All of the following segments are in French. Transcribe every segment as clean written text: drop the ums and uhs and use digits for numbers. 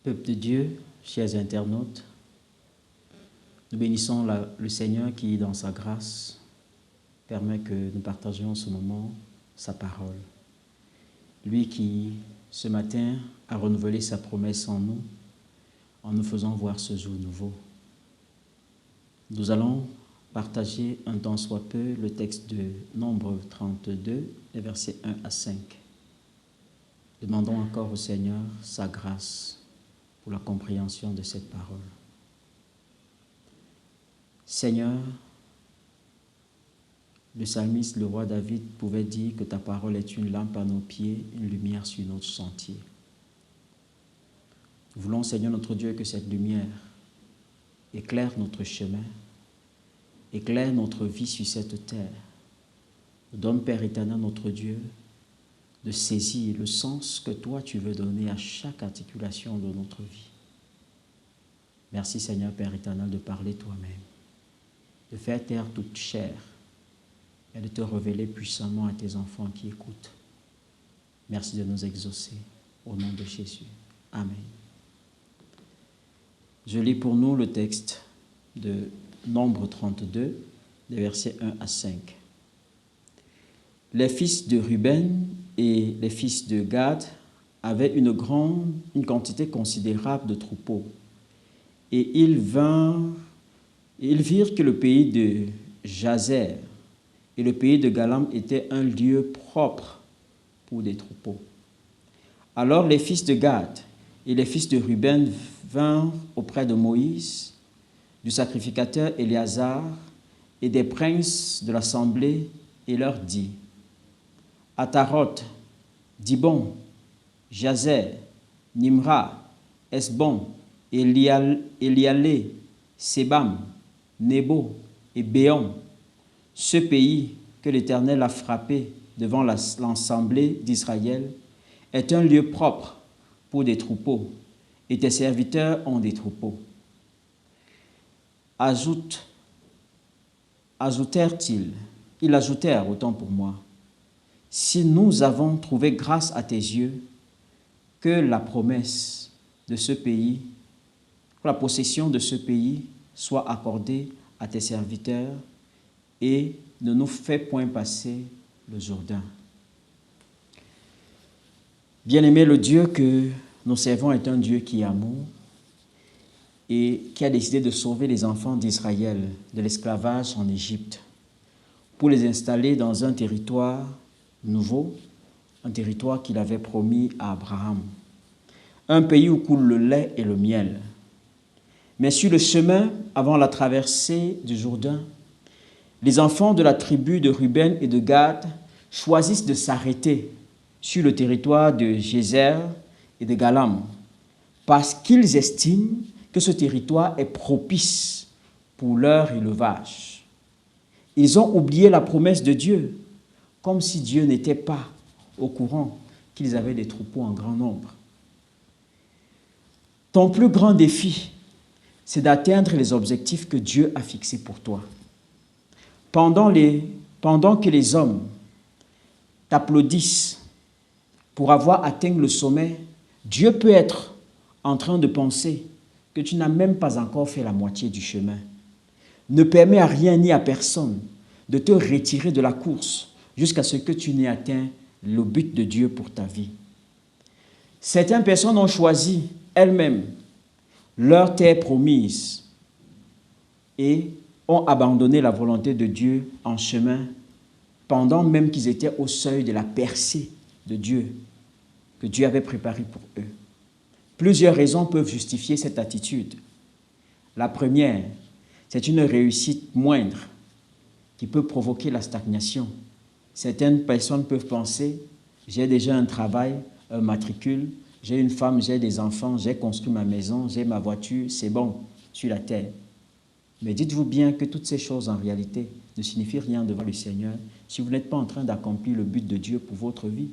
Peuple de Dieu, chers internautes, nous bénissons le Seigneur qui, dans sa grâce, permet que nous partagions ce moment, sa parole. Lui qui, ce matin, a renouvelé sa promesse en nous faisant voir ce jour nouveau. Nous allons partager un tant soit peu le texte de Nombre 32, les versets 1 à 5. Demandons encore au Seigneur sa grâce pour la compréhension de cette parole. Seigneur, le psalmiste, le roi David, pouvait dire que ta parole est une lampe à nos pieds, une lumière sur notre sentier. Nous voulons, Seigneur notre Dieu, que cette lumière éclaire notre chemin, éclaire notre vie sur cette terre. Nous donne, Père éternel, notre Dieu, de saisir le sens que toi tu veux donner à chaque articulation de notre vie. Merci, Seigneur, Père éternel, de parler toi-même, de faire taire toute chair et de te révéler puissamment à tes enfants qui écoutent. Merci de nous exaucer. Au nom de Jésus. Amen. Je lis pour nous le texte de Nombre 32, des versets 1 à 5. Les fils de Ruben et les fils de Gad avaient une quantité considérable de troupeaux. Et ils virent que le pays de Jazer et le pays de Galam étaient un lieu propre pour des troupeaux. Alors les fils de Gad et les fils de Ruben vinrent auprès de Moïse, du sacrificateur Éléazar et des princes de l'assemblée et leur dit: Ataroth, Dibon, Jazer, Nimra, Esbon, Elialé, Sebam, Nebo et Béon, ce pays que l'Éternel a frappé devant l'assemblée d'Israël est un lieu propre pour des troupeaux, et tes serviteurs ont des troupeaux. Ils ajoutèrent, autant pour moi, si nous avons trouvé grâce à tes yeux, que la promesse de ce pays, que la possession de ce pays soit accordée à tes serviteurs et ne nous fais point passer le Jourdain. Bien-aimé, le Dieu que nous servons est un Dieu qui est amour et qui a décidé de sauver les enfants d'Israël de l'esclavage en Égypte pour les installer dans un territoire nouveau, un territoire qu'il avait promis à Abraham, un pays où coule le lait et le miel. Mais sur le chemin, avant la traversée du Jourdain, les enfants de la tribu de Ruben et de Gad choisissent de s'arrêter sur le territoire de Jézer et de Galam parce qu'ils estiment que ce territoire est propice pour leur élevage. Ils ont oublié la promesse de Dieu, comme si Dieu n'était pas au courant qu'ils avaient des troupeaux en grand nombre. Ton plus grand défi, c'est d'atteindre les objectifs que Dieu a fixés pour toi. Pendant que les hommes t'applaudissent pour avoir atteint le sommet, Dieu peut être en train de penser que tu n'as même pas encore fait la moitié du chemin. Ne permets à rien ni à personne de te retirer de la course jusqu'à ce que tu n'aies atteint le but de Dieu pour ta vie. Certaines personnes ont choisi elles-mêmes leur terre promise et ont abandonné la volonté de Dieu en chemin pendant même qu'ils étaient au seuil de la percée de Dieu que Dieu avait préparée pour eux. Plusieurs raisons peuvent justifier cette attitude. La première, c'est une réussite moindre qui peut provoquer la stagnation. Certaines personnes peuvent penser: j'ai déjà un travail, un matricule, j'ai une femme, j'ai des enfants, j'ai construit ma maison, j'ai ma voiture, c'est bon, sur la terre. Mais dites-vous bien que toutes ces choses en réalité ne signifient rien devant le Seigneur si vous n'êtes pas en train d'accomplir le but de Dieu pour votre vie.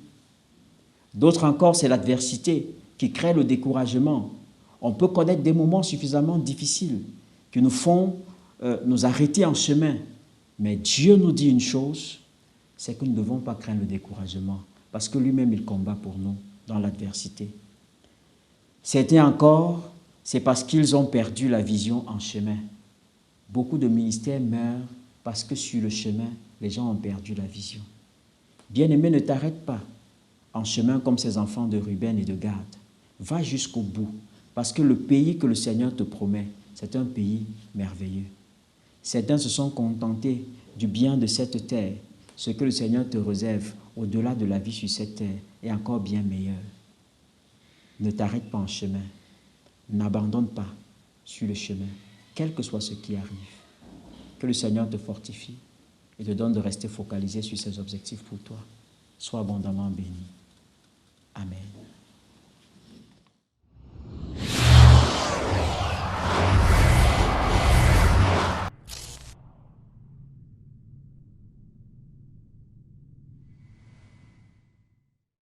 D'autres encore, c'est l'adversité qui crée le découragement. On peut connaître des moments suffisamment difficiles qui nous font nous arrêter en chemin. Mais Dieu nous dit une chose, c'est que nous ne devons pas craindre le découragement parce que lui-même, il combat pour nous dans l'adversité. Certains encore, c'est parce qu'ils ont perdu la vision en chemin. Beaucoup de ministères meurent parce que sur le chemin, les gens ont perdu la vision. Bien-aimé, ne t'arrête pas en chemin comme ces enfants de Ruben et de Gad. Va jusqu'au bout, parce que le pays que le Seigneur te promet, c'est un pays merveilleux. Certains se sont contentés du bien de cette terre. Ce que le Seigneur te réserve au-delà de la vie sur cette terre est encore bien meilleur. Ne t'arrête pas en chemin. N'abandonne pas sur le chemin, quel que soit ce qui arrive. Que le Seigneur te fortifie et te donne de rester focalisé sur ses objectifs pour toi. Sois abondamment béni. Amen.